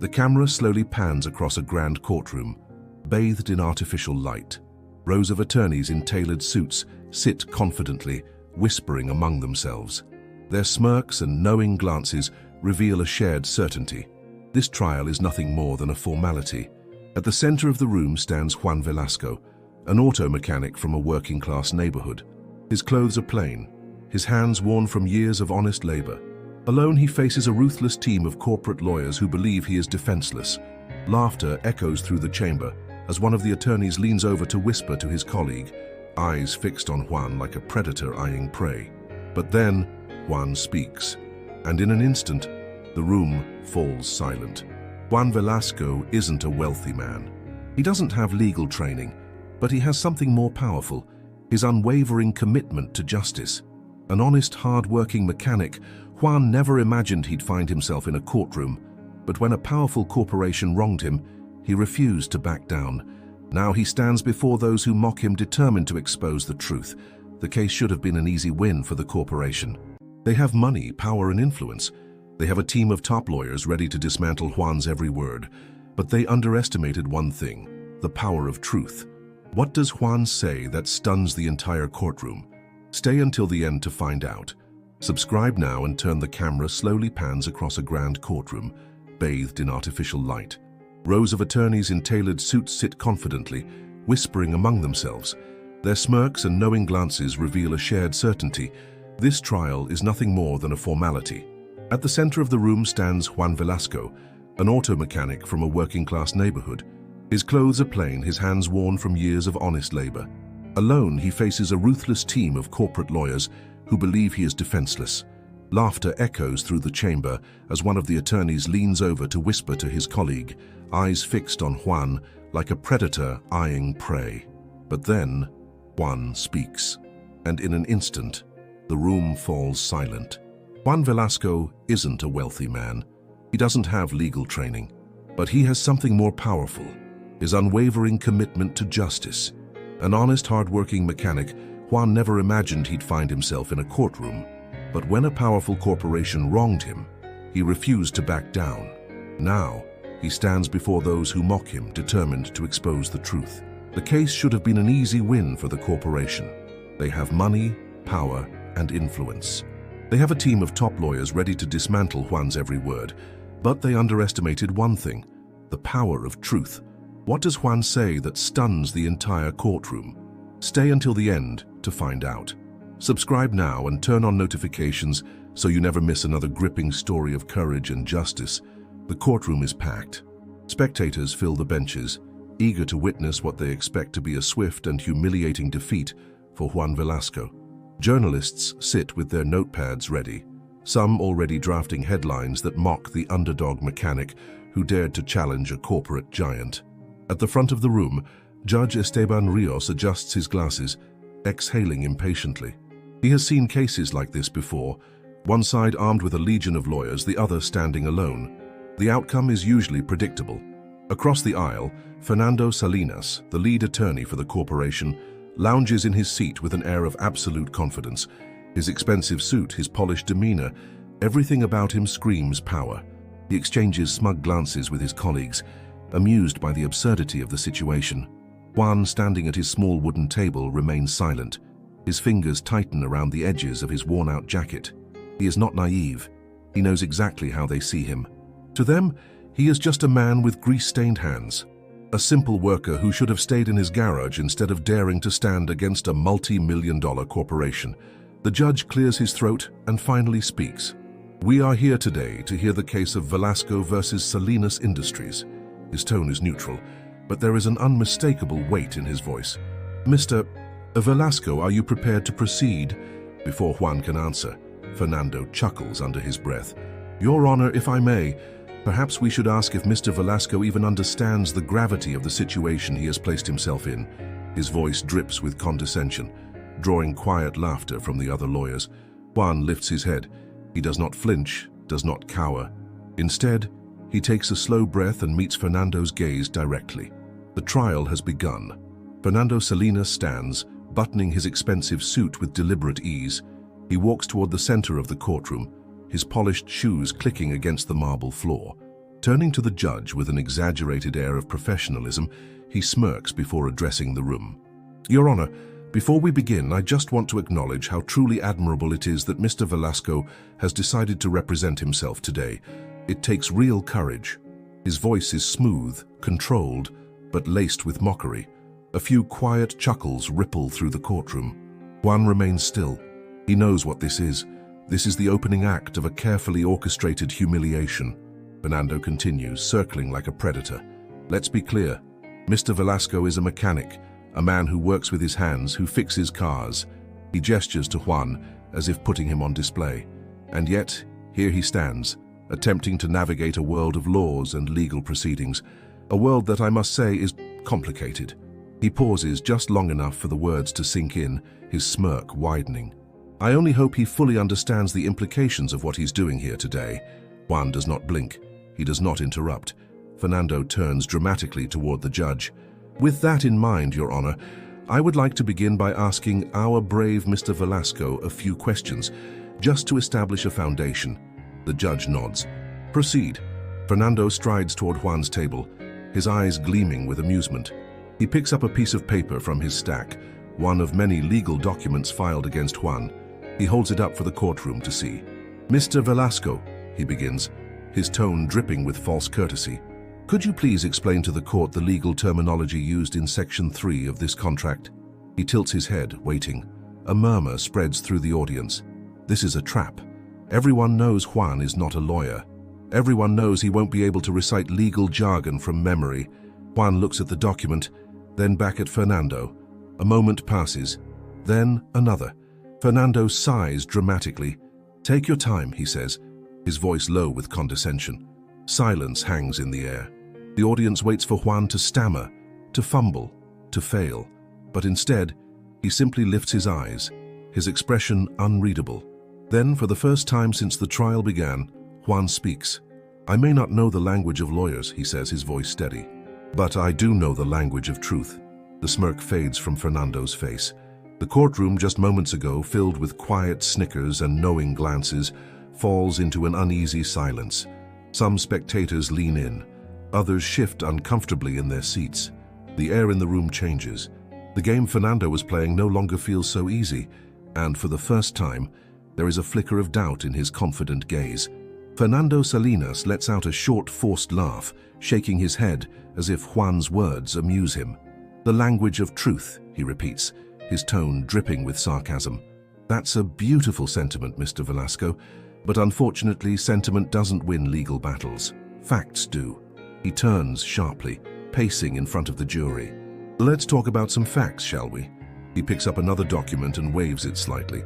The camera slowly pans across a grand courtroom, bathed in artificial light. Rows of attorneys in tailored suits sit confidently, whispering among themselves. Their smirks and knowing glances reveal a shared certainty. This trial is nothing more than a formality. At the center of the room stands Juan Velasco, an auto mechanic from a working-class neighborhood. His clothes are plain, his hands worn from years of honest labor. Alone, he faces a ruthless team of corporate lawyers who believe he is defenseless. Laughter echoes through the chamber as one of the attorneys leans over to whisper to his colleague, eyes fixed on Juan like a predator eyeing prey. But then, Juan speaks, and in an instant, the room falls silent. Juan Velasco isn't a wealthy man. He doesn't have legal training, but he has something more powerful, his unwavering commitment to justice. An honest, hard-working mechanic, Juan never imagined he'd find himself in a courtroom, but when a powerful corporation wronged him, he refused to back down. Now he stands before those who mock him, determined to expose the truth. The case should have been an easy win for the corporation. They have money, power, and influence. They have a team of top lawyers ready to dismantle Juan's every word. But they underestimated one thing: the power of truth. What does Juan say that stuns the entire courtroom? Stay until the end to find out. Subscribe now and turn the camera slowly pans across a grand courtroom, bathed in artificial light. Rows of attorneys in tailored suits sit confidently, whispering among themselves. Their smirks and knowing glances reveal a shared certainty. This trial is nothing more than a formality. At the center of the room stands Juan Velasco, an auto mechanic from a working-class neighborhood. His clothes are plain, his hands worn from years of honest labor. Alone, he faces a ruthless team of corporate lawyers who believe he is defenseless. Laughter echoes through the chamber as one of the attorneys leans over to whisper to his colleague, eyes fixed on Juan like a predator eyeing prey. But then, Juan speaks, and in an instant, the room falls silent. Juan Velasco isn't a wealthy man. He doesn't have legal training, but he has something more powerful: his unwavering commitment to justice. An honest, hard-working mechanic, Juan never imagined he'd find himself in a courtroom. But when a powerful corporation wronged him, he refused to back down. Now, he stands before those who mock him, determined to expose the truth. The case should have been an easy win for the corporation. They have money, power, and influence. They have a team of top lawyers ready to dismantle Juan's every word. But they underestimated one thing: the power of truth. What does Juan say that stuns the entire courtroom? Stay until the end to find out. Subscribe now and turn on notifications so you never miss another gripping story of courage and justice. The courtroom is packed. Spectators fill the benches, eager to witness what they expect to be a swift and humiliating defeat for Juan Velasco. Journalists sit with their notepads ready, some already drafting headlines that mock the underdog mechanic who dared to challenge a corporate giant. At the front of the room, Judge Esteban Rios adjusts his glasses, exhaling impatiently. He has seen cases like this before, one side armed with a legion of lawyers, the other standing alone. The outcome is usually predictable. Across the aisle, Fernando Salinas, the lead attorney for the corporation, lounges in his seat with an air of absolute confidence. His expensive suit, his polished demeanor, everything about him screams power. He exchanges smug glances with his colleagues, amused by the absurdity of the situation. Juan, standing at his small wooden table, remains silent. His fingers tighten around the edges of his worn-out jacket. He is not naive. He knows exactly how they see him. To them, he is just a man with grease-stained hands, a simple worker who should have stayed in his garage instead of daring to stand against a multi-million-dollar corporation. The judge clears his throat and finally speaks. "We are here today to hear the case of Velasco versus Salinas Industries." His tone is neutral, but there is an unmistakable weight in his voice. "Mr. Velasco, are you prepared to proceed?" Before Juan can answer, Fernando chuckles under his breath. "Your Honor, if I may, perhaps we should ask if Mr. Velasco even understands the gravity of the situation he has placed himself in." His voice drips with condescension, drawing quiet laughter from the other lawyers. Juan lifts his head. He does not flinch, does not cower. Instead, he takes a slow breath and meets Fernando's gaze directly. The trial has begun. Fernando Salinas stands, buttoning his expensive suit with deliberate ease. He walks toward the center of the courtroom, his polished shoes clicking against the marble floor. Turning to the judge with an exaggerated air of professionalism, he smirks before addressing the room. Your Honor, before we begin, I just want to acknowledge how truly admirable it is that Mr. Velasco has decided to represent himself today. It takes real courage. His voice is smooth, controlled, but laced with mockery. A few quiet chuckles ripple through the courtroom. Juan remains still. He knows what this is. This is the opening act of a carefully orchestrated humiliation. Fernando continues, circling like a predator. Let's be clear. Mr. Velasco is a mechanic, a man who works with his hands, who fixes cars. He gestures to Juan as if putting him on display. And yet, here he stands, attempting to navigate a world of laws and legal proceedings, a world that I must say is complicated. He pauses just long enough for the words to sink in, his smirk widening. I only hope he fully understands the implications of what he's doing here today. Juan does not blink. He does not interrupt. Fernando turns dramatically toward the judge. With that in mind, Your Honor, I would like to begin by asking our brave Mr. Velasco a few questions, just to establish a foundation. The judge nods. Proceed. Fernando strides toward Juan's table, his eyes gleaming with amusement. He picks up a piece of paper from his stack, one of many legal documents filed against Juan. He holds it up for the courtroom to see. Mr. Velasco, he begins, his tone dripping with false courtesy. Could you please explain to the court the legal terminology used in Section 3 of this contract? He tilts his head, waiting. A murmur spreads through the audience. This is a trap. Everyone knows Juan is not a lawyer. Everyone knows he won't be able to recite legal jargon from memory. Juan looks at the document, then back at Fernando. A moment passes, then another. Fernando sighs dramatically. Take your time, he says, his voice low with condescension. Silence hangs in the air. The audience waits for Juan to stammer, to fumble, to fail. But instead, he simply lifts his eyes, his expression unreadable. Then, for the first time since the trial began, Juan speaks. I may not know the language of lawyers, he says, his voice steady. But I do know the language of truth. The smirk fades from Fernando's face. The courtroom just moments ago, filled with quiet snickers and knowing glances, falls into an uneasy silence. Some spectators lean in. Others shift uncomfortably in their seats. The air in the room changes. The game Fernando was playing no longer feels so easy, and for the first time, there is a flicker of doubt in his confident gaze. Fernando Salinas lets out a short, forced laugh, shaking his head as if Juan's words amuse him. The language of truth, he repeats, his tone dripping with sarcasm. That's a beautiful sentiment, Mr. Velasco, but unfortunately, sentiment doesn't win legal battles. Facts do. He turns sharply, pacing in front of the jury. Let's talk about some facts, shall we? He picks up another document and waves it slightly.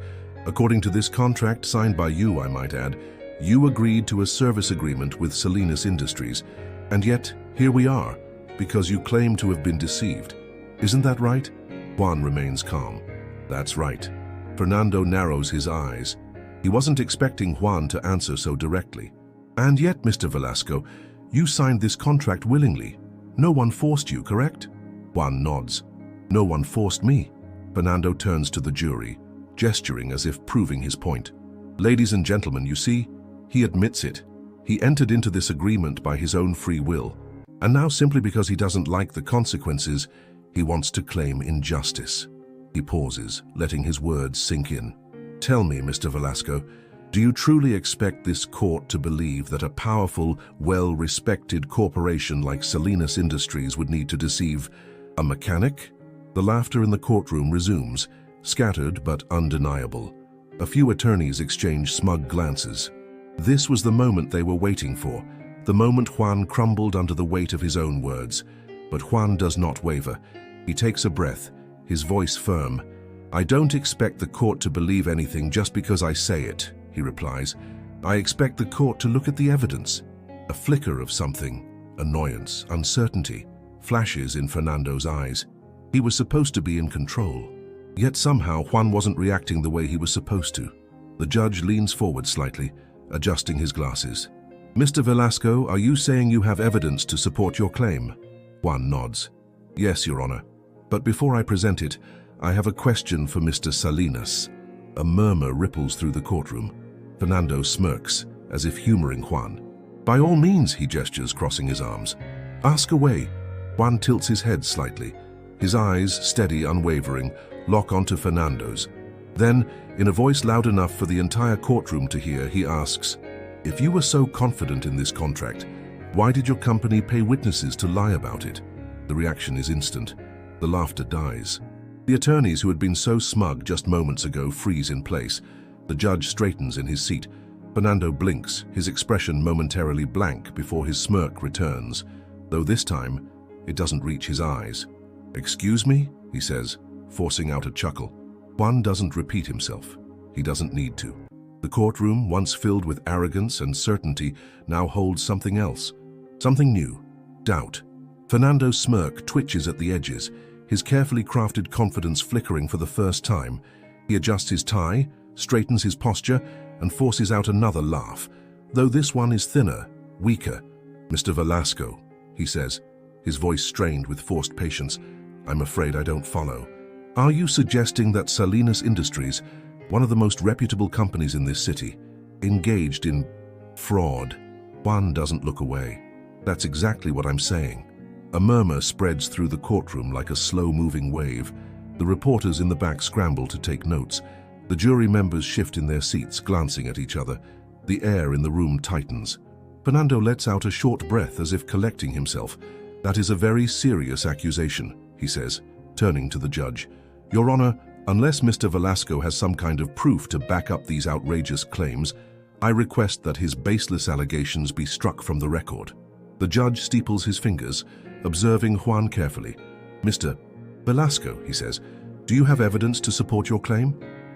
According to this contract, signed by you, I might add, you agreed to a service agreement with Salinas Industries, and yet here we are, because you claim to have been deceived. Isn't that right? Juan remains calm. That's right. Fernando narrows his eyes. He wasn't expecting Juan to answer so directly. And yet, Mr. Velasco, you signed this contract willingly. No one forced you, correct? Juan nods. No one forced me. Fernando turns to the jury, gesturing as if proving his point. Ladies and gentlemen, you see, he admits it. He entered into this agreement by his own free will, and now simply because he doesn't like the consequences, he wants to claim injustice. He pauses, letting his words sink in. Tell me, Mr. Velasco, do you truly expect this court to believe that a powerful, well-respected corporation like Salinas Industries would need to deceive a mechanic? The laughter in the courtroom resumes, scattered but undeniable. A few attorneys exchange smug glances. This was the moment they were waiting for, the moment Juan crumbled under the weight of his own words. But Juan does not waver. He takes a breath, his voice firm. I don't expect the court to believe anything just because I say it, he replies. I expect the court to look at the evidence. A flicker of something, annoyance, uncertainty, flashes in Fernando's eyes. He was supposed to be in control. Yet somehow Juan wasn't reacting the way he was supposed to. The judge leans forward slightly, adjusting his glasses. Mr. Velasco, are you saying you have evidence to support your claim? Juan nods. Yes, Your Honor. But before I present it, I have a question for Mr. Salinas. A murmur ripples through the courtroom. Fernando smirks, as if humoring Juan. By all means, he gestures, crossing his arms. Ask away. Juan tilts his head slightly. His eyes, steady, unwavering, lock onto Fernando's. Then, in a voice loud enough for the entire courtroom to hear, he asks, "If you were so confident in this contract, why did your company pay witnesses to lie about it?" The reaction is instant. The laughter dies. The attorneys who had been so smug just moments ago freeze in place. The judge straightens in his seat. Fernando blinks, his expression momentarily blank before his smirk returns, though this time it doesn't reach his eyes. "Excuse me?" he says, forcing out a chuckle. Juan doesn't repeat himself. He doesn't need to. The courtroom, once filled with arrogance and certainty, now holds something else. Something new. Doubt. Fernando's smirk twitches at the edges, his carefully crafted confidence flickering for the first time. He adjusts his tie, straightens his posture, and forces out another laugh, though this one is thinner, weaker. "Mr. Velasco," he says, his voice strained with forced patience, "I'm afraid I don't follow. Are you suggesting that Salinas Industries, one of the most reputable companies in this city, engaged in fraud?" Juan doesn't look away. "That's exactly what I'm saying." A murmur spreads through the courtroom like a slow-moving wave. The reporters in the back scramble to take notes. The jury members shift in their seats, glancing at each other. The air in the room tightens. Fernando lets out a short breath as if collecting himself. "That is a very serious accusation," he says, turning to the judge. "Your Honor, unless Mr. Velasco has some kind of proof to back up these outrageous claims, I request that his baseless allegations be struck from the record." The judge steeples his fingers, observing Juan carefully. "Mr. Velasco," he says, "do you have evidence to support your claim?"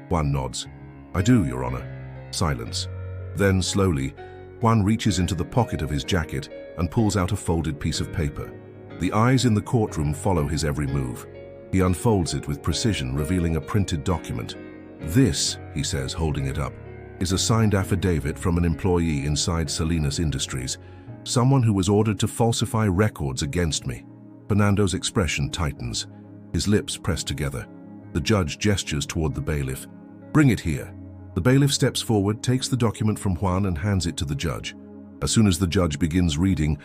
Juan nods. "I do, Your Honor." Silence. Then, slowly, Juan reaches into the pocket of his jacket and pulls out a folded piece of paper. The eyes in the courtroom follow his every move. He unfolds it with precision, revealing a printed document. "This," he says, holding it up, "is a signed affidavit from an employee inside Salinas Industries, someone who was ordered to falsify records against me." Fernando's expression tightens, his lips pressed together. The judge gestures toward the bailiff. "Bring it here." The bailiff steps forward, takes the document from Juan and hands it to the judge. As soon as the judge begins reading,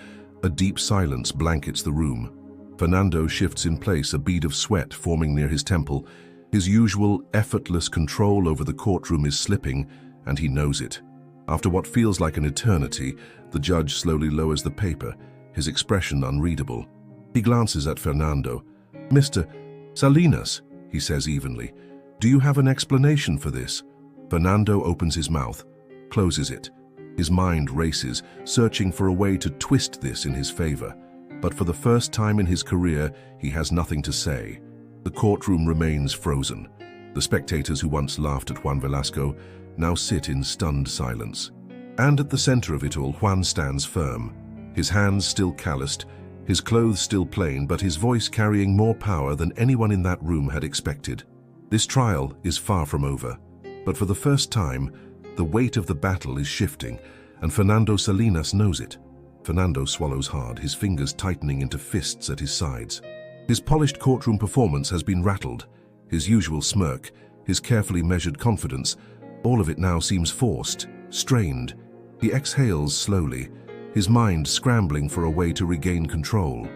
a deep silence blankets the room. Fernando shifts in place, a bead of sweat forming near his temple. His usual effortless control over the courtroom is slipping, and he knows it. After what feels like an eternity, the judge slowly lowers the paper, his expression unreadable. He glances at Fernando. "Mr. Salinas," he says evenly, "do you have an explanation for this?" Fernando opens his mouth, closes it. His mind races, searching for a way to twist this in his favor. But for the first time in his career, he has nothing to say. The courtroom remains frozen. The spectators who once laughed at Juan Velasco now sit in stunned silence. And at the center of it all, Juan stands firm. His hands still calloused, his clothes still plain, but his voice carrying more power than anyone in that room had expected. This trial is far from over. But for the first time, the weight of the battle is shifting, and Fernando Salinas knows it. Fernando swallows hard, his fingers tightening into fists at his sides. His polished courtroom performance has been rattled. His usual smirk, his carefully measured confidence, all of it now seems forced, strained. He exhales slowly, his mind scrambling for a way to regain control.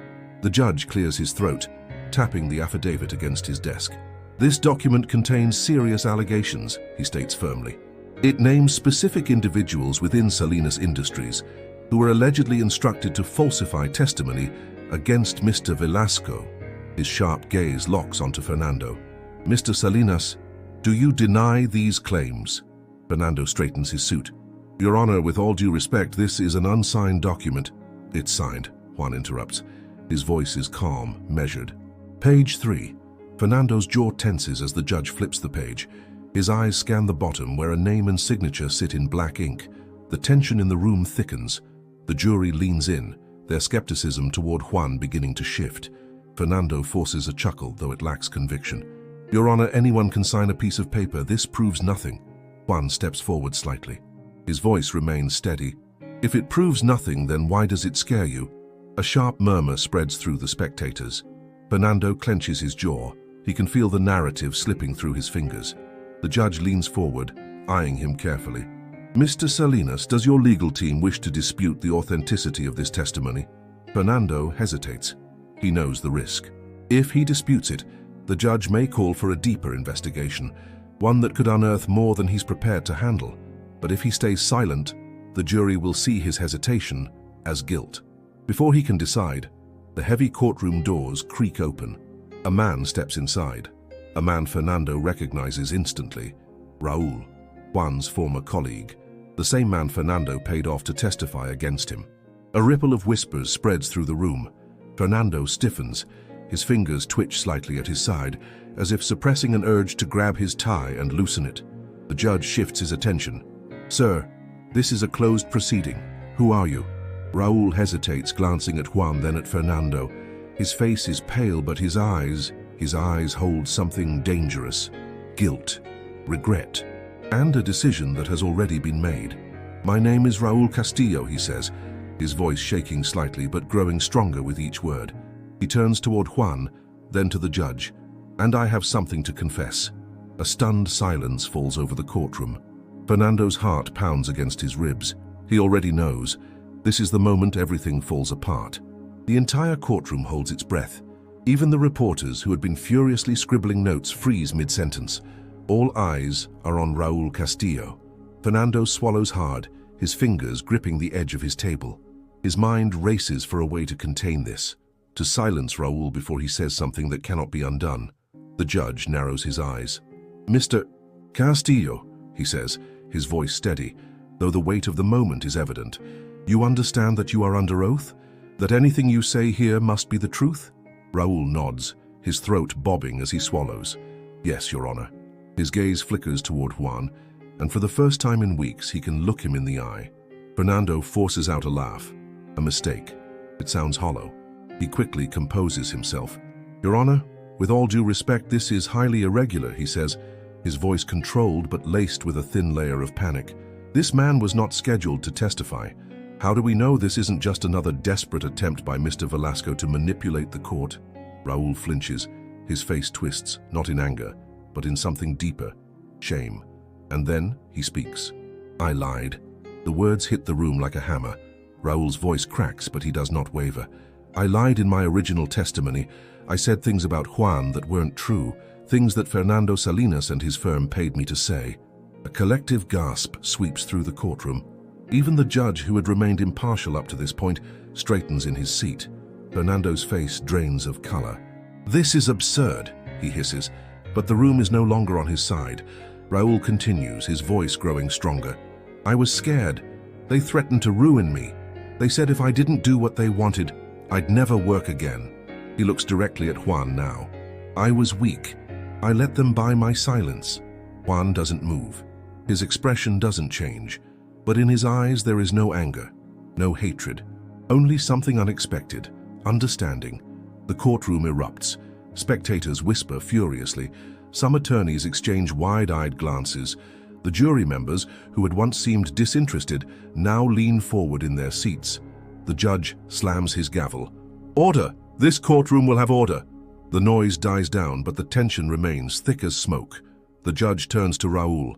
The judge clears his throat, tapping the affidavit against his desk. "This document contains serious allegations," he states firmly. "It names specific individuals within Salinas Industries who were allegedly instructed to falsify testimony against Mr. Velasco." His sharp gaze locks onto Fernando. "Mr. Salinas, do you deny these claims?" Fernando straightens his suit. "Your Honor, with all due respect, this is an unsigned document." "It's signed," Juan interrupts. His voice is calm, measured. Page 3. Fernando's jaw tenses as the judge flips the page. His eyes scan the bottom, where a name and signature sit in black ink. The tension in the room thickens. The jury leans in, their skepticism toward Juan beginning to shift. Fernando forces a chuckle, though it lacks conviction. "Your Honor, anyone can sign a piece of paper. This proves nothing." Juan steps forward slightly. His voice remains steady. "If it proves nothing, then why does it scare you?" A sharp murmur spreads through the spectators. Fernando clenches his jaw. He can feel the narrative slipping through his fingers. The judge leans forward, eyeing him carefully. Mr. Salinas, does your legal team wish to dispute the authenticity of this testimony? Fernando hesitates. He knows the risk. If he disputes it, the judge may call for a deeper investigation, one that could unearth more than he's prepared to handle. But if he stays silent, the jury will see his hesitation as guilt. Before he can decide, the heavy courtroom doors creak open. A man steps inside. A man Fernando recognizes instantly. Raul, Juan's former colleague. The same man Fernando paid off to testify against him. A ripple of whispers spreads through the room. Fernando stiffens. His fingers twitch slightly at his side, as if suppressing an urge to grab his tie and loosen it. The judge shifts his attention. Sir, this is a closed proceeding. Who are you? Raul hesitates, glancing at Juan, then at Fernando. His face is pale, but his eyes hold something dangerous. Guilt, regret, and a decision that has already been made. My name is Raul Castillo, he says, his voice shaking slightly but growing stronger with each word. He turns toward Juan, then to the judge. And I have something to confess. A stunned silence falls over the courtroom. Fernando's heart pounds against his ribs. He already knows. This is the moment everything falls apart. The entire courtroom holds its breath. Even the reporters, who had been furiously scribbling notes, freeze mid-sentence. All eyes are on Raul Castillo. Fernando swallows hard, his fingers gripping the edge of his table. His mind races for a way to contain this, to silence Raul before he says something that cannot be undone. The judge narrows his eyes. Mr. Castillo, he says, his voice steady, though the weight of the moment is evident. You understand that you are under oath? That anything you say here must be the truth? Raul nods, his throat bobbing as he swallows. Yes, Your Honor. His gaze flickers toward Juan, and for the first time in weeks he can look him in the eye. Fernando forces out a laugh. A mistake. It sounds hollow. He quickly composes himself. Your Honor, with all due respect, this is highly irregular, he says, his voice controlled but laced with a thin layer of panic. This man was not scheduled to testify. How do we know this isn't just another desperate attempt by Mr. Velasco to manipulate the court? Raul flinches. His face twists, not in anger, but in something deeper, shame. And then he speaks. I lied. The words hit the room like a hammer. Raul's voice cracks, but he does not waver. I lied in my original testimony. I said things about Juan that weren't true, things that Fernando Salinas and his firm paid me to say. A collective gasp sweeps through the courtroom. Even the judge, who had remained impartial up to this point, straightens in his seat. Fernando's face drains of color. This is absurd, he hisses, but the room is no longer on his side. Raul continues, his voice growing stronger. I was scared. They threatened to ruin me. They said if I didn't do what they wanted, I'd never work again. He looks directly at Juan now. I was weak. I let them buy my silence. Juan doesn't move. His expression doesn't change. But in his eyes there is no anger, no hatred, only something unexpected, understanding. The courtroom erupts. Spectators whisper furiously. Some attorneys exchange wide-eyed glances. The jury members, who had once seemed disinterested, now lean forward in their seats. The judge slams his gavel. Order! This courtroom will have order! The noise dies down, but the tension remains thick as smoke. The judge turns to Raul.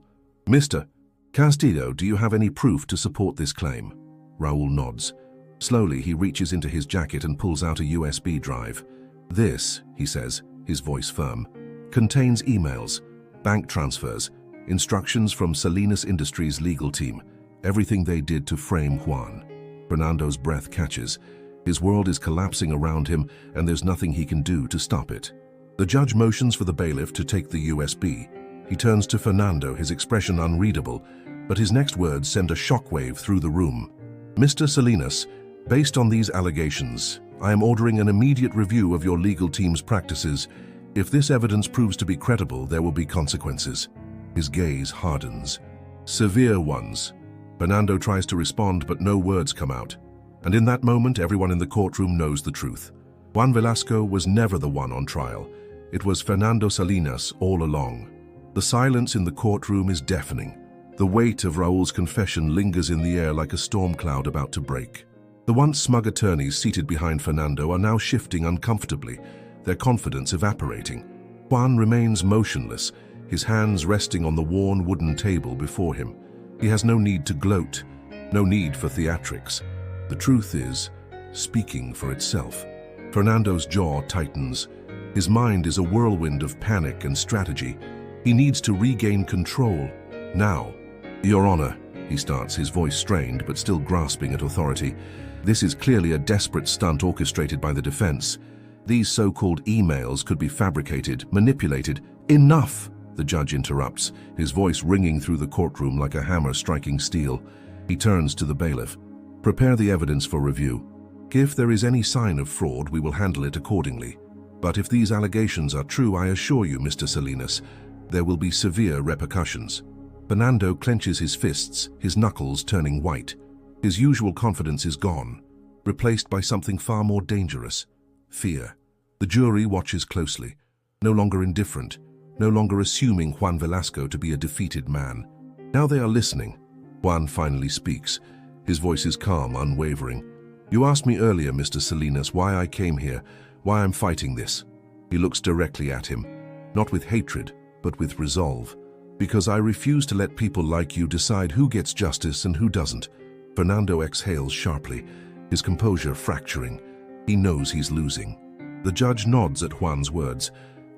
Mr. Castillo, do you have any proof to support this claim? Raul nods. Slowly, he reaches into his jacket and pulls out a USB drive. This, he says, his voice firm, contains emails, bank transfers, instructions from Salinas Industries' legal team, everything they did to frame Juan. Fernando's breath catches. His world is collapsing around him, and there's nothing he can do to stop it. The judge motions for the bailiff to take the USB. He turns to Fernando, his expression unreadable, but his next words send a shockwave through the room. Mr. Salinas, based on these allegations, I am ordering an immediate review of your legal team's practices. If this evidence proves to be credible, there will be consequences. His gaze hardens. Severe ones. Fernando tries to respond, but no words come out. And in that moment, everyone in the courtroom knows the truth. Juan Velasco was never the one on trial. It was Fernando Salinas all along. The silence in the courtroom is deafening. The weight of Raul's confession lingers in the air like a storm cloud about to break. The once smug attorneys seated behind Fernando are now shifting uncomfortably, their confidence evaporating. Juan remains motionless, his hands resting on the worn wooden table before him. He has no need to gloat, no need for theatrics. The truth is speaking for itself. Fernando's jaw tightens. His mind is a whirlwind of panic and strategy. He needs to regain control. Now. Your Honor, he starts, his voice strained but still grasping at authority. This is clearly a desperate stunt orchestrated by the defense. These so-called emails could be fabricated, manipulated. Enough! The judge interrupts, his voice ringing through the courtroom like a hammer striking steel. He turns to the bailiff. Prepare the evidence for review. If there is any sign of fraud, we will handle it accordingly. But if these allegations are true, I assure you, Mr. Salinas, there will be severe repercussions. Fernando clenches his fists, his knuckles turning white. His usual confidence is gone, replaced by something far more dangerous: fear. The jury watches closely, no longer indifferent, no longer assuming Juan Velasco to be a defeated man. Now they are listening. Juan finally speaks. His voice is calm, unwavering. You asked me earlier, Mr. Salinas, why I came here, why I'm fighting this. He looks directly at him, not with hatred, but with resolve. Because I refuse to let people like you decide who gets justice and who doesn't. Fernando exhales sharply, his composure fracturing. He knows he's losing. The judge nods at Juan's words,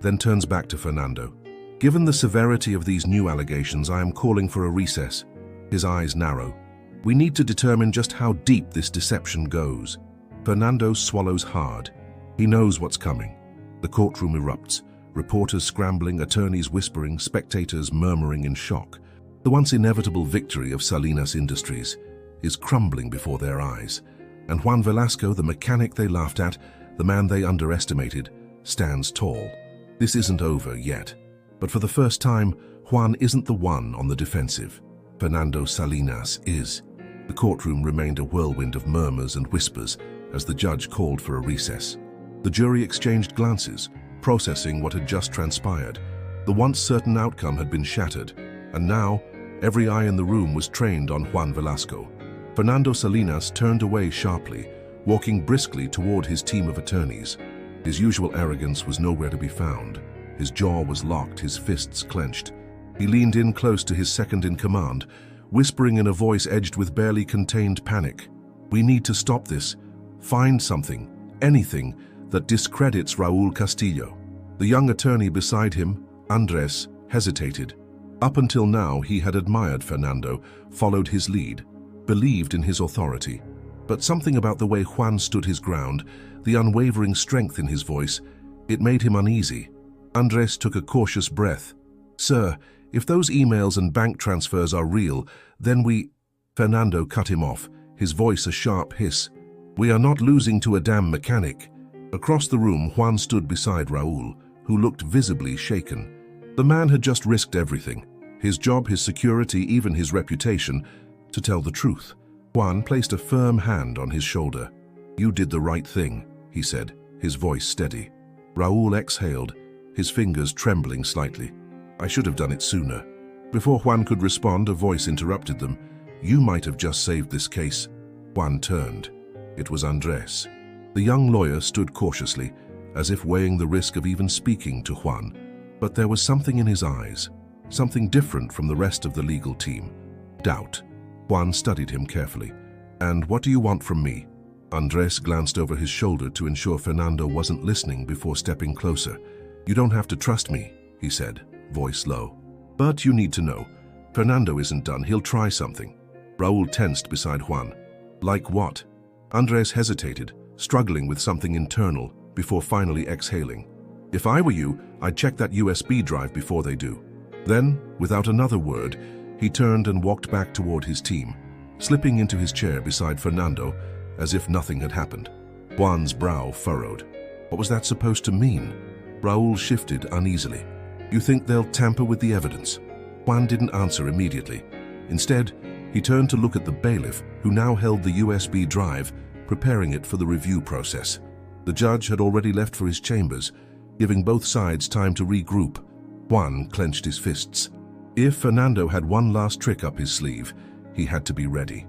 then turns back to Fernando. Given the severity of these new allegations, I am calling for a recess. His eyes narrow. We need to determine just how deep this deception goes. Fernando swallows hard. He knows what's coming. The courtroom erupts. Reporters scrambling, attorneys whispering, spectators murmuring in shock. The once inevitable victory of Salinas Industries is crumbling before their eyes. And Juan Velasco, the mechanic they laughed at, the man they underestimated, stands tall. This isn't over yet. But for the first time, Juan isn't the one on the defensive. Fernando Salinas is. The courtroom remained a whirlwind of murmurs and whispers as the judge called for a recess. The jury exchanged glances, processing what had just transpired. The once certain outcome had been shattered, and now every eye in the room was trained on Juan Velasco. Fernando Salinas turned away sharply, walking briskly toward his team of attorneys. His usual arrogance was nowhere to be found. His jaw was locked, his fists clenched. He leaned in close to his second-in-command, whispering in a voice edged with barely contained panic. We need to stop this. Find something, anything, that discredits Raúl Castillo. The young attorney beside him, Andrés, hesitated. Up until now, he had admired Fernando, followed his lead, believed in his authority. But something about the way Juan stood his ground, the unwavering strength in his voice, it made him uneasy. Andrés took a cautious breath. Sir, if those emails and bank transfers are real, then we... Fernando cut him off, his voice a sharp hiss. We are not losing to a damn mechanic. Across the room, Juan stood beside Raúl, who looked visibly shaken. The man had just risked everything, his job, his security, even his reputation, to tell the truth. Juan placed a firm hand on his shoulder. You did the right thing, he said, his voice steady. Raúl exhaled, his fingers trembling slightly. I should have done it sooner. Before Juan could respond, a voice interrupted them. You might have just saved this case. Juan turned. It was Andrés. The young lawyer stood cautiously, as if weighing the risk of even speaking to Juan. But there was something in his eyes, something different from the rest of the legal team. Doubt. Juan studied him carefully. And what do you want from me? Andrés glanced over his shoulder to ensure Fernando wasn't listening before stepping closer. You don't have to trust me, he said, voice low. But you need to know. Fernando isn't done. He'll try something. Raúl tensed beside Juan. Like what? Andrés hesitated, struggling with something internal, before finally exhaling. If I were you, I'd check that USB drive before they do. Then, without another word, he turned and walked back toward his team, slipping into his chair beside Fernando as if nothing had happened. Juan's brow furrowed. What was that supposed to mean? Raúl shifted uneasily. You think they'll tamper with the evidence? Juan didn't answer immediately. Instead, he turned to look at the bailiff, who now held the USB drive, preparing it for the review process. The judge had already left for his chambers, giving both sides time to regroup. Juan clenched his fists. If Fernando had one last trick up his sleeve, he had to be ready.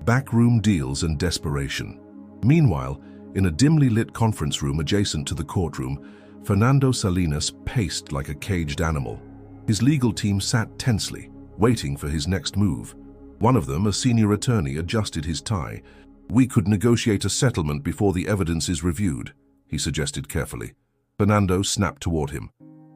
Backroom deals and desperation. Meanwhile, in a dimly lit conference room adjacent to the courtroom, Fernando Salinas paced like a caged animal. His legal team sat tensely, waiting for his next move. One of them, a senior attorney, adjusted his tie. "We could negotiate a settlement before the evidence is reviewed," he suggested carefully. Fernando snapped toward him.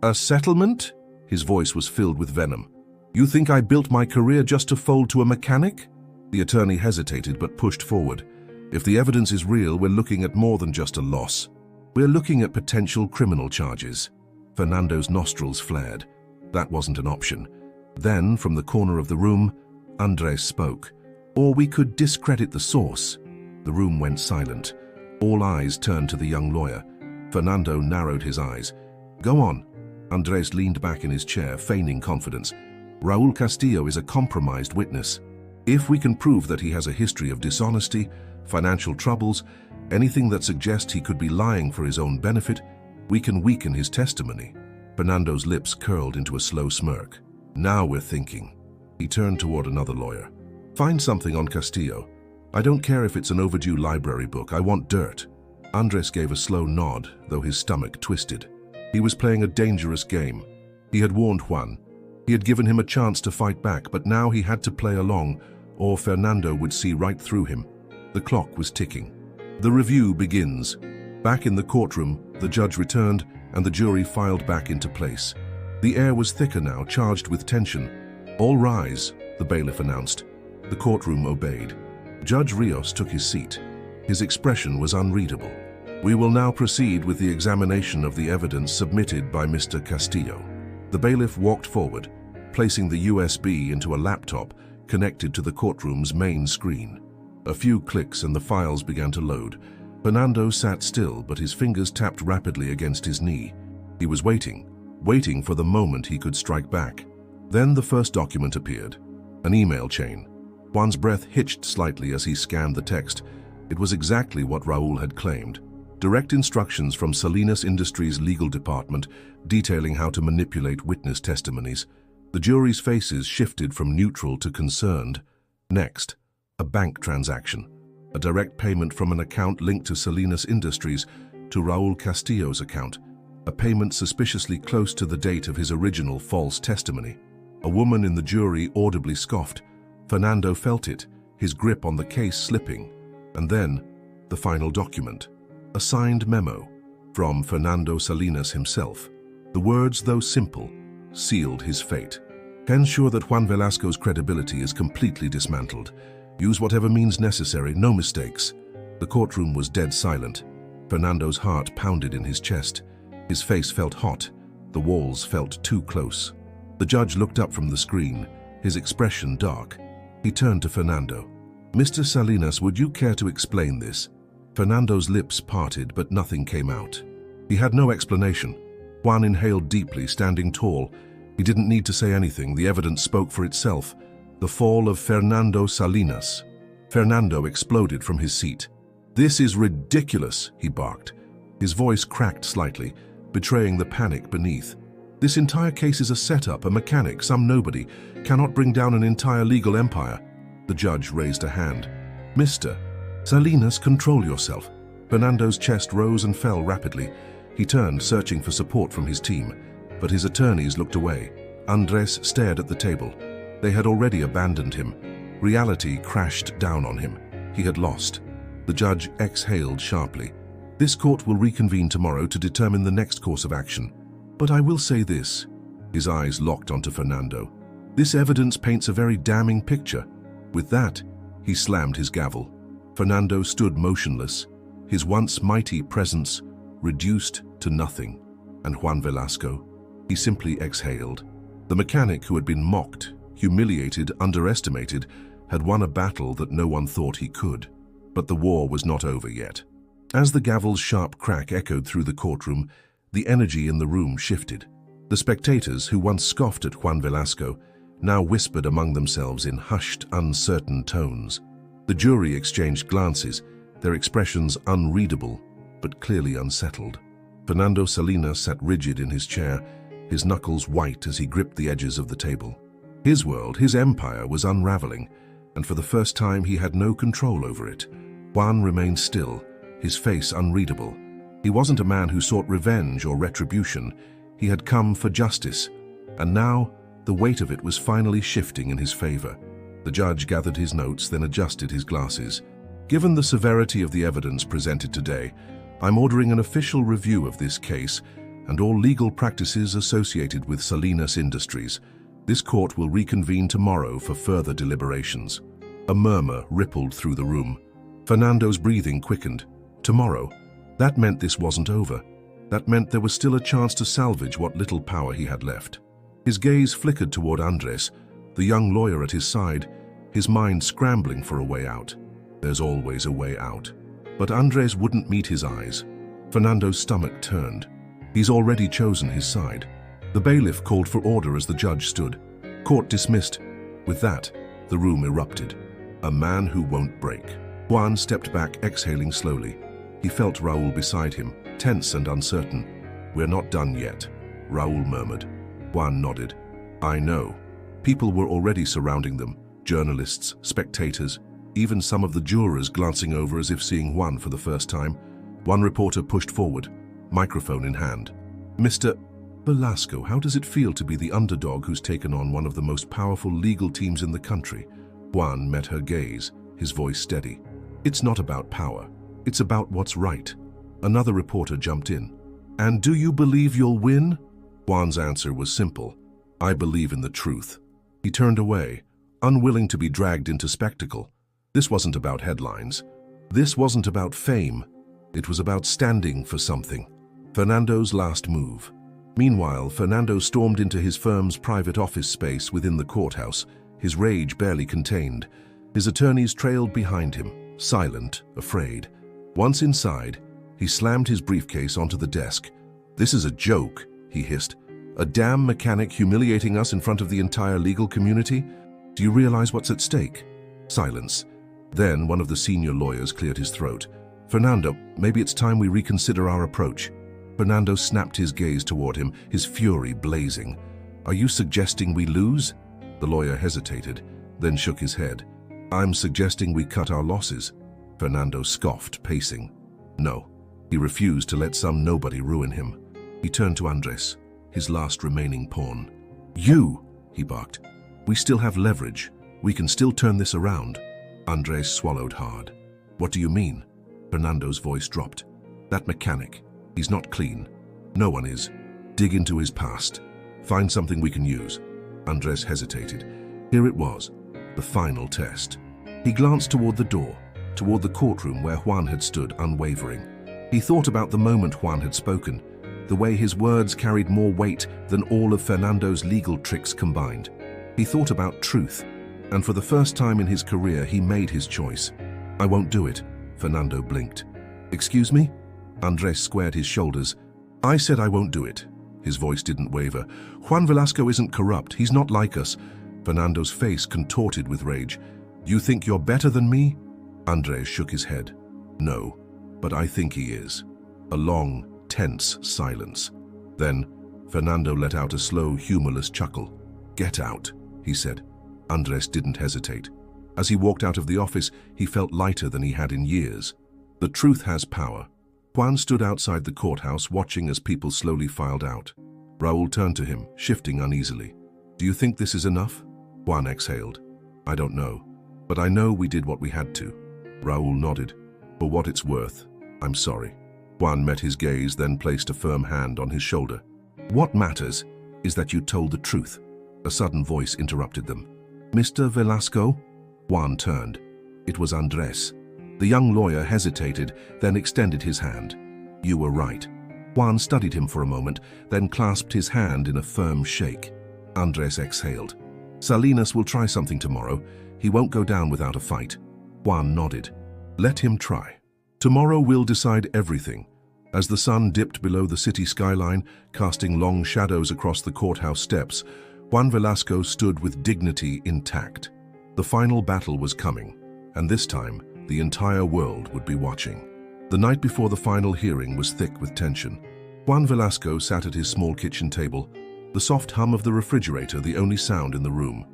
"A settlement?" His voice was filled with venom. "You think I built my career just to fold to a mechanic?" The attorney hesitated but pushed forward. "If the evidence is real, we're looking at more than just a loss. We're looking at potential criminal charges." Fernando's nostrils flared. That wasn't an option. Then, from the corner of the room, Andres spoke. "Or we could discredit the source." The room went silent. All eyes turned to the young lawyer. Fernando narrowed his eyes. "Go on." Andres leaned back in his chair, feigning confidence. "Raul Castillo is a compromised witness. If we can prove that he has a history of dishonesty, financial troubles, anything that suggests he could be lying for his own benefit, we can weaken his testimony." Fernando's lips curled into a slow smirk. "Now we're thinking." He turned toward another lawyer. "Find something on Castillo. I don't care if it's an overdue library book. I want dirt." Andres gave a slow nod, though his stomach twisted. He was playing a dangerous game. He had warned Juan. He had given him a chance to fight back, but now he had to play along, or Fernando would see right through him. The clock was ticking. The review begins. Back in the courtroom, the judge returned, and the jury filed back into place. The air was thicker now, charged with tension. "All rise," the bailiff announced. The courtroom obeyed. Judge Rios took his seat. His expression was unreadable. "We will now proceed with the examination of the evidence submitted by Mr. Castillo." The bailiff walked forward, placing the USB into a laptop connected to the courtroom's main screen. A few clicks and the files began to load. Fernando sat still, but his fingers tapped rapidly against his knee. He was waiting for the moment he could strike back. Then the first document appeared, an email chain. Juan's breath hitched slightly as he scanned the text. It was exactly what Raul had claimed. Direct instructions from Salinas Industries' legal department detailing how to manipulate witness testimonies. The jury's faces shifted from neutral to concerned. Next, a bank transaction. A direct payment from an account linked to Salinas Industries to Raul Castillo's account. A payment suspiciously close to the date of his original false testimony. A woman in the jury audibly scoffed. Fernando felt it, his grip on the case slipping. And then, the final document. A signed memo from Fernando Salinas himself. The words, though simple, sealed his fate. "Ensure that Juan Velasco's credibility is completely dismantled. Use whatever means necessary, no mistakes." The courtroom was dead silent. Fernando's heart pounded in his chest. His face felt hot. The walls felt too close. The judge looked up from the screen, his expression dark. He turned to Fernando. "Mr. Salinas, would you care to explain this?" Fernando's lips parted, but nothing came out. He had no explanation. Juan inhaled deeply, standing tall. He didn't need to say anything. The evidence spoke for itself. The fall of Fernando Salinas. Fernando exploded from his seat. "This is ridiculous," he barked. His voice cracked slightly, betraying the panic beneath. "This entire case is a setup. A mechanic, some nobody, cannot bring down an entire legal empire." The judge raised a hand. "Mr. Salinas, control yourself." Fernando's chest rose and fell rapidly. He turned, searching for support from his team, but his attorneys looked away. Andres stared at the table. They had already abandoned him. Reality crashed down on him. He had lost. The judge exhaled sharply. "This court will reconvene tomorrow to determine the next course of action. But I will say this." His eyes locked onto Fernando. "This evidence paints a very damning picture." With that, he slammed his gavel. Fernando stood motionless, his once mighty presence reduced to nothing. And Juan Velasco? He simply exhaled. The mechanic who had been mocked, humiliated, underestimated, had won a battle that no one thought he could. But the war was not over yet. As the gavel's sharp crack echoed through the courtroom, the energy in the room shifted. The spectators, who once scoffed at Juan Velasco, now whispered among themselves in hushed, uncertain tones. The jury exchanged glances, their expressions unreadable, but clearly unsettled. Fernando Salinas sat rigid in his chair, his knuckles white as he gripped the edges of the table. His world, his empire, was unraveling, and for the first time he had no control over it. Juan remained still, his face unreadable. He wasn't a man who sought revenge or retribution. He had come for justice, and now the weight of it was finally shifting in his favor. The judge gathered his notes, then adjusted his glasses. Given the severity of the evidence presented today, I'm ordering an official review of this case and all legal practices associated with Salinas Industries. This court will reconvene tomorrow for further deliberations. A murmur rippled through the room. Fernando's breathing quickened. Tomorrow? That meant this wasn't over. That meant there was still a chance to salvage what little power he had left. His gaze flickered toward Andres, the young lawyer at his side, his mind scrambling for a way out. There's always a way out. But Andres wouldn't meet his eyes. Fernando's stomach turned. He's already chosen his side. The bailiff called for order as the judge stood. Court dismissed. With that, the room erupted. A man who won't break. Juan stepped back, exhaling slowly. He felt Raúl beside him, tense and uncertain. "We're not done yet," Raúl murmured. Juan nodded. "I know." People were already surrounding them, journalists, spectators, even some of the jurors glancing over as if seeing Juan for the first time. One reporter pushed forward, microphone in hand. "Mr. Velasco, how does it feel to be the underdog who's taken on one of the most powerful legal teams in the country?" Juan met her gaze, his voice steady. "It's not about power. It's about what's right." Another reporter jumped in. "And do you believe you'll win?" Juan's answer was simple. "I believe in the truth." He turned away, unwilling to be dragged into spectacle. This wasn't about headlines. This wasn't about fame. It was about standing for something. Fernando's last move. Meanwhile, Fernando stormed into his firm's private office space within the courthouse, his rage barely contained. His attorneys trailed behind him, silent, afraid. Once inside, he slammed his briefcase onto the desk. "This is a joke," he hissed. "A damn mechanic humiliating us in front of the entire legal community? Do you realize what's at stake?" Silence. Then one of the senior lawyers cleared his throat. "Fernando, maybe it's time we reconsider our approach." Fernando snapped his gaze toward him, his fury blazing. "Are you suggesting we lose?" The lawyer hesitated, then shook his head. "I'm suggesting we cut our losses." Fernando scoffed, pacing. No, he refused to let some nobody ruin him. He turned to Andres, his last remaining pawn. "You!" he barked. "We still have leverage. We can still turn this around." Andres swallowed hard. "What do you mean?" Fernando's voice dropped. "That mechanic. He's not clean. No one is. Dig into his past. Find something we can use." Andres hesitated. Here it was, the final test. He glanced toward the door, toward the courtroom where Juan had stood unwavering. He thought about the moment Juan had spoken, the way his words carried more weight than all of Fernando's legal tricks combined. He thought about truth, and for the first time in his career he made his choice. "I won't do it," Fernando blinked. "Excuse me?" Andres squared his shoulders. "I said I won't do it." His voice didn't waver. "Juan Velasco isn't corrupt. He's not like us." Fernando's face contorted with rage. "You think you're better than me?" Andres shook his head. "No, but I think he is." A long, tense silence. Then, Fernando let out a slow, humorless chuckle. "Get out," he said. Andres didn't hesitate. As he walked out of the office, he felt lighter than he had in years. The truth has power. Juan stood outside the courthouse, watching as people slowly filed out. Raúl turned to him, shifting uneasily. "Do you think this is enough?" Juan exhaled. "I don't know, but I know we did what we had to." Raúl nodded. "For what it's worth, I'm sorry." Juan met his gaze, then placed a firm hand on his shoulder. "What matters is that you told the truth." A sudden voice interrupted them. "Mr. Velasco?" Juan turned. It was Andres. The young lawyer hesitated, then extended his hand. "You were right." Juan studied him for a moment, then clasped his hand in a firm shake. Andres exhaled. "Salinas will try something tomorrow. He won't go down without a fight." Juan nodded. "Let him try. Tomorrow we'll decide everything." As the sun dipped below the city skyline, casting long shadows across the courthouse steps, Juan Velasco stood with dignity intact. The final battle was coming, and this time, the entire world would be watching. The night before the final hearing was thick with tension. Juan Velasco sat at his small kitchen table, the soft hum of the refrigerator the only sound in the room.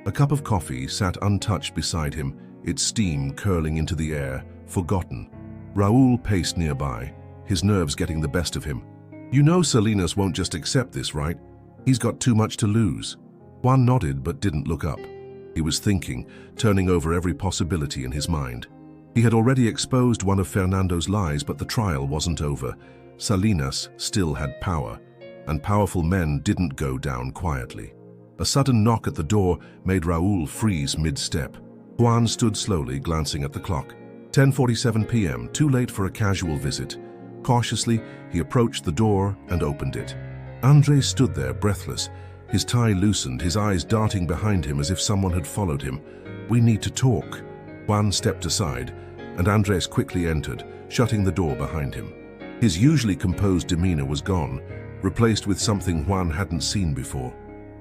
A cup of coffee sat untouched beside him, its steam curling into the air, forgotten. Raúl paced nearby, his nerves getting the best of him. "You know Salinas won't just accept this, right? He's got too much to lose." Juan nodded but didn't look up. He was thinking, turning over every possibility in his mind. He had already exposed one of Fernando's lies, but the trial wasn't over. Salinas still had power, and powerful men didn't go down quietly. A sudden knock at the door made Raúl freeze mid-step. Juan stood slowly, glancing at the clock. 10:47 p.m., too late for a casual visit. Cautiously, he approached the door and opened it. Andrés stood there, breathless, his tie loosened, his eyes darting behind him as if someone had followed him. "We need to talk." Juan stepped aside, and Andrés quickly entered, shutting the door behind him. His usually composed demeanor was gone, replaced with something Juan hadn't seen before.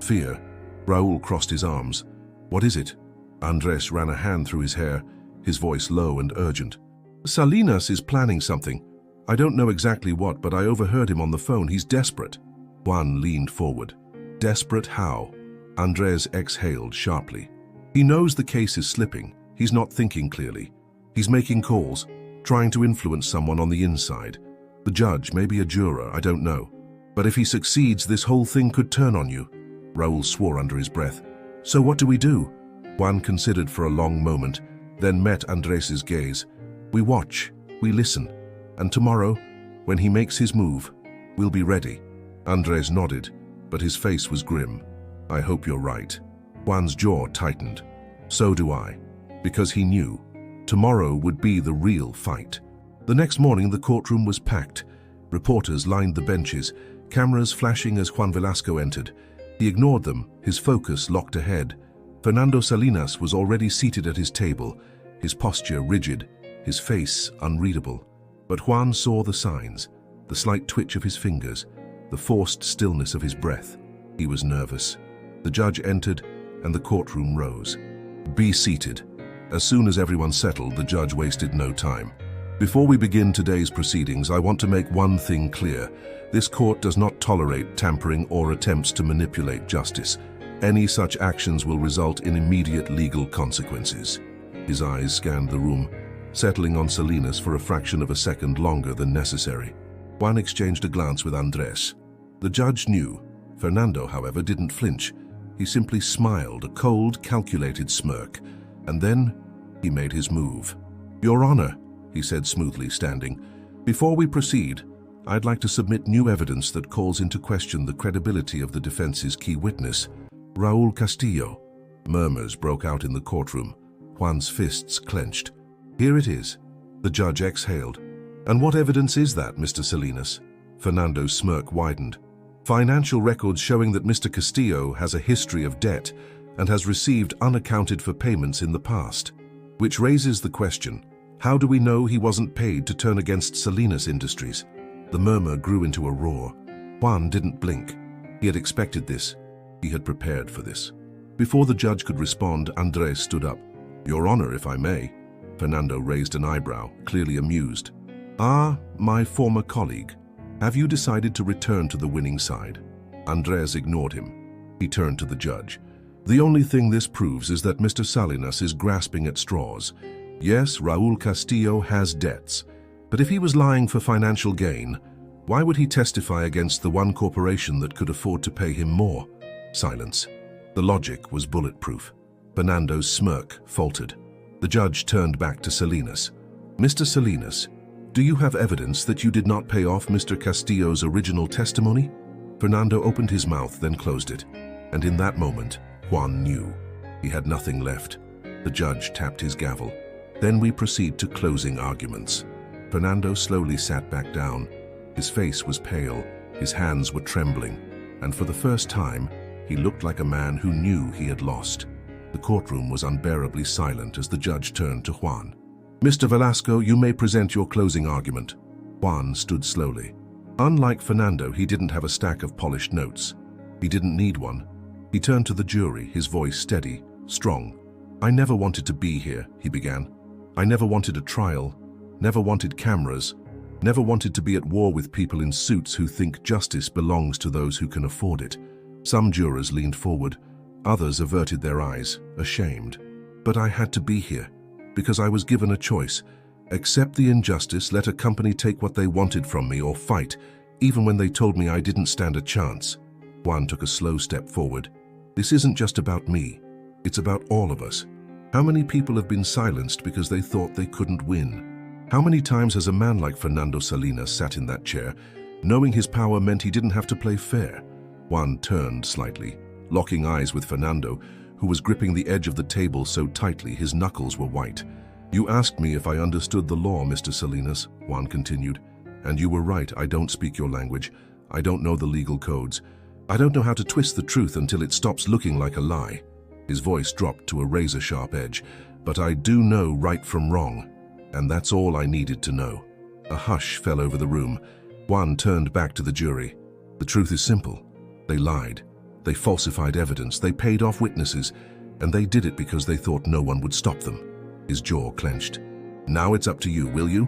Fear. Raúl crossed his arms. "What is it?" Andrés ran a hand through his hair, his voice low and urgent. "Salinas is planning something. I don't know exactly what, but I overheard him on the phone. He's desperate." Juan leaned forward. "Desperate how?" Andrés exhaled sharply. "He knows the case is slipping. He's not thinking clearly. He's making calls, trying to influence someone on the inside. The judge, maybe a juror, I don't know. But if he succeeds, this whole thing could turn on you." Raúl swore under his breath. "So what do we do?" Juan considered for a long moment, then met Andrés's gaze. "We watch, we listen, and tomorrow, when he makes his move, we'll be ready." Andrés nodded, but his face was grim. "I hope you're right." Juan's jaw tightened. "So do I," because he knew tomorrow would be the real fight. The next morning, the courtroom was packed. Reporters lined the benches, cameras flashing as Juan Velasco entered. He ignored them, his focus locked ahead. Fernando Salinas was already seated at his table, his posture rigid, his face unreadable. But Juan saw the signs, the slight twitch of his fingers, the forced stillness of his breath. He was nervous. The judge entered, and the courtroom rose. "Be seated." As soon as everyone settled, the judge wasted no time. "Before we begin today's proceedings, I want to make one thing clear. This court does not tolerate tampering or attempts to manipulate justice. Any such actions will result in immediate legal consequences." His eyes scanned the room, settling on Salinas for a fraction of a second longer than necessary. Juan exchanged a glance with Andrés. The judge knew. Fernando, however, didn't flinch. He simply smiled, a cold, calculated smirk. And then he made his move. "Your Honor," he said smoothly, standing, "before we proceed, I'd like to submit new evidence that calls into question the credibility of the defense's key witness, Raúl Castillo." Murmurs broke out in the courtroom. Juan's fists clenched. "Here it is." The judge exhaled. "And what evidence is that, Mr. Salinas?" Fernando's smirk widened. "Financial records showing that Mr. Castillo has a history of debt and has received unaccounted-for payments in the past. Which raises the question, how do we know he wasn't paid to turn against Salinas Industries?" The murmur grew into a roar. Juan didn't blink. He had expected this. He had prepared for this. Before the judge could respond, Andrés stood up. "Your Honor, if I may." Fernando raised an eyebrow, clearly amused. "Ah, my former colleague. Have you decided to return to the winning side?" Andrés ignored him. He turned to the judge. "The only thing this proves is that Mr. Salinas is grasping at straws. Yes, Raúl Castillo has debts. But if he was lying for financial gain, why would he testify against the one corporation that could afford to pay him more?" Silence. The logic was bulletproof. Fernando's smirk faltered. The judge turned back to Salinas. "Mr. Salinas, do you have evidence that you did not pay off Mr. Castillo's original testimony?" Fernando opened his mouth, then closed it. And in that moment, Juan knew. He had nothing left. The judge tapped his gavel. "Then we proceed to closing arguments." Fernando slowly sat back down. His face was pale, his hands were trembling, and for the first time, he looked like a man who knew he had lost. The courtroom was unbearably silent as the judge turned to Juan. "Mr. Velasco, you may present your closing argument." Juan stood slowly. Unlike Fernando, he didn't have a stack of polished notes. He didn't need one. He turned to the jury, his voice steady, strong. "I never wanted to be here," he began. "I never wanted a trial, never wanted cameras, never wanted to be at war with people in suits who think justice belongs to those who can afford it." Some jurors leaned forward, others averted their eyes, ashamed. "But I had to be here, because I was given a choice. Accept the injustice, let a company take what they wanted from me, or fight, even when they told me I didn't stand a chance." Juan took a slow step forward. "This isn't just about me. It's about all of us. How many people have been silenced because they thought they couldn't win? How many times has a man like Fernando Salinas sat in that chair, knowing his power meant he didn't have to play fair? Juan turned slightly, locking eyes with Fernando, who was gripping the edge of the table so tightly his knuckles were white. "You asked me if I understood the law, Mr. Salinas," Juan continued. "And you were right, I don't speak your language. I don't know the legal codes. I don't know how to twist the truth until it stops looking like a lie." His voice dropped to a razor-sharp edge. "But I do know right from wrong, and that's all I needed to know." A hush fell over the room. Juan turned back to the jury. "The truth is simple. They lied. They falsified evidence. They paid off witnesses, and they did it because they thought no one would stop them." His jaw clenched. "Now it's up to you, will you?"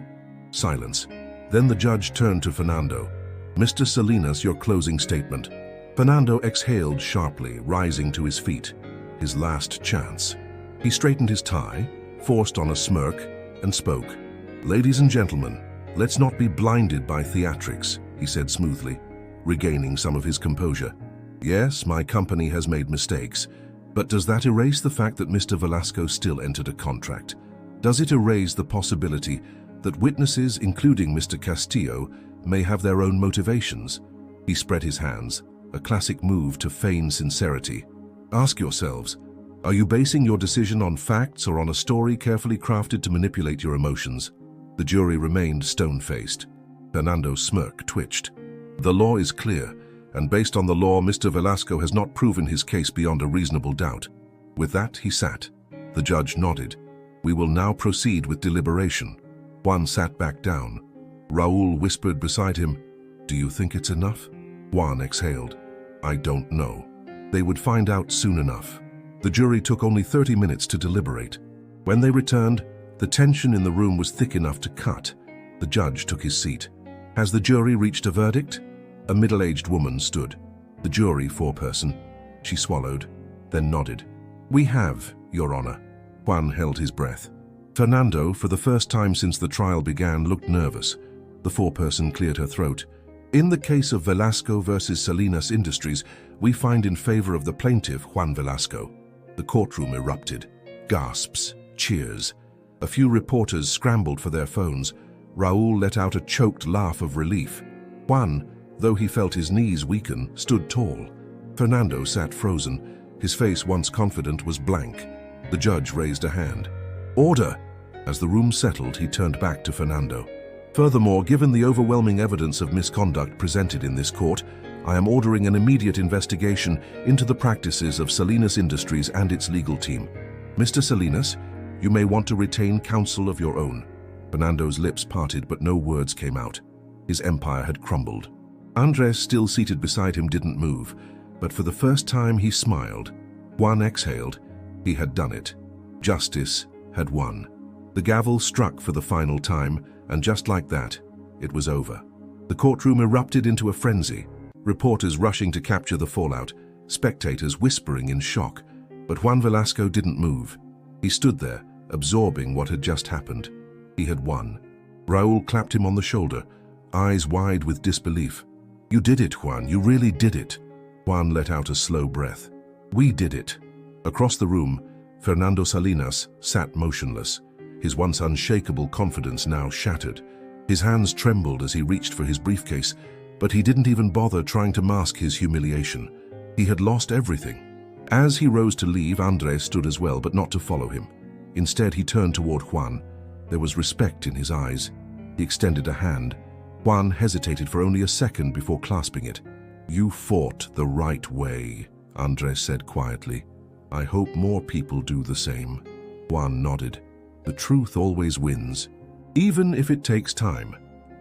Silence. Then the judge turned to Fernando. "Mr. Salinas, your closing statement." Fernando exhaled sharply, rising to his feet. His last chance. He straightened his tie, forced on a smirk, and spoke. "Ladies and gentlemen, let's not be blinded by theatrics," he said smoothly, regaining some of his composure. "Yes, my company has made mistakes, but does that erase the fact that Mr. Velasco still entered a contract? Does it erase the possibility that witnesses, including Mr. Castillo, may have their own motivations?" He spread his hands, a classic move to feign sincerity. "Ask yourselves, are you basing your decision on facts or on a story carefully crafted to manipulate your emotions?" The jury remained stone-faced. Fernando's smirk twitched. "The law is clear, and based on the law, Mr. Velasco has not proven his case beyond a reasonable doubt." With that, he sat. The judge nodded. "We will now proceed with deliberation." Juan sat back down. Raul whispered beside him, "Do you think it's enough?" Juan exhaled. "I don't know. They would find out soon enough." The jury took only 30 minutes to deliberate. When they returned, the tension in the room was thick enough to cut. The judge took his seat. "Has the jury reached a verdict?" A middle-aged woman stood. The jury, four-person. She swallowed, then nodded. "We have, Your Honor." Juan held his breath. Fernando, for the first time since the trial began, looked nervous. The four-person cleared her throat. "In the case of Velasco versus Salinas Industries, we find in favor of the plaintiff, Juan Velasco." The courtroom erupted. Gasps, cheers. A few reporters scrambled for their phones. Raul let out a choked laugh of relief. Juan, though he felt his knees weaken, stood tall. Fernando sat frozen. His face, once confident, was blank. The judge raised a hand. "Order!" As the room settled, he turned back to Fernando. "Furthermore, given the overwhelming evidence of misconduct presented in this court, I am ordering an immediate investigation into the practices of Salinas Industries and its legal team. Mr. Salinas, you may want to retain counsel of your own." Fernando's lips parted, but no words came out. His empire had crumbled. Andres, still seated beside him, didn't move, but for the first time he smiled. Juan exhaled. He had done it. Justice had won. The gavel struck for the final time, and just like that, it was over. The courtroom erupted into a frenzy. Reporters rushing to capture the fallout, spectators whispering in shock. But Juan Velasco didn't move. He stood there, absorbing what had just happened. He had won. Raul clapped him on the shoulder, eyes wide with disbelief. "You did it, Juan. You really did it." Juan let out a slow breath. "We did it." Across the room, Fernando Salinas sat motionless, his once unshakable confidence now shattered. His hands trembled as he reached for his briefcase, but he didn't even bother trying to mask his humiliation. He had lost everything. As he rose to leave, Andres stood as well, but not to follow him. Instead, he turned toward Juan. There was respect in his eyes. He extended a hand. Juan hesitated for only a second before clasping it. "You fought the right way," Andres said quietly. "I hope more people do the same." Juan nodded. "The truth always wins, even if it takes time."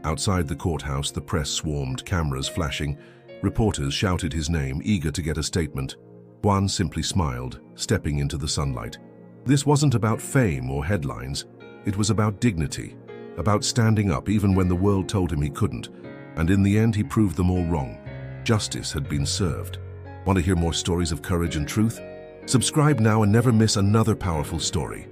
Outside the courthouse, the press swarmed, cameras flashing. Reporters shouted his name, eager to get a statement. Juan simply smiled, stepping into the sunlight. This wasn't about fame or headlines. It was about dignity, about standing up even when the world told him he couldn't. And in the end, he proved them all wrong. Justice had been served. Want to hear more stories of courage and truth? Subscribe now and never miss another powerful story.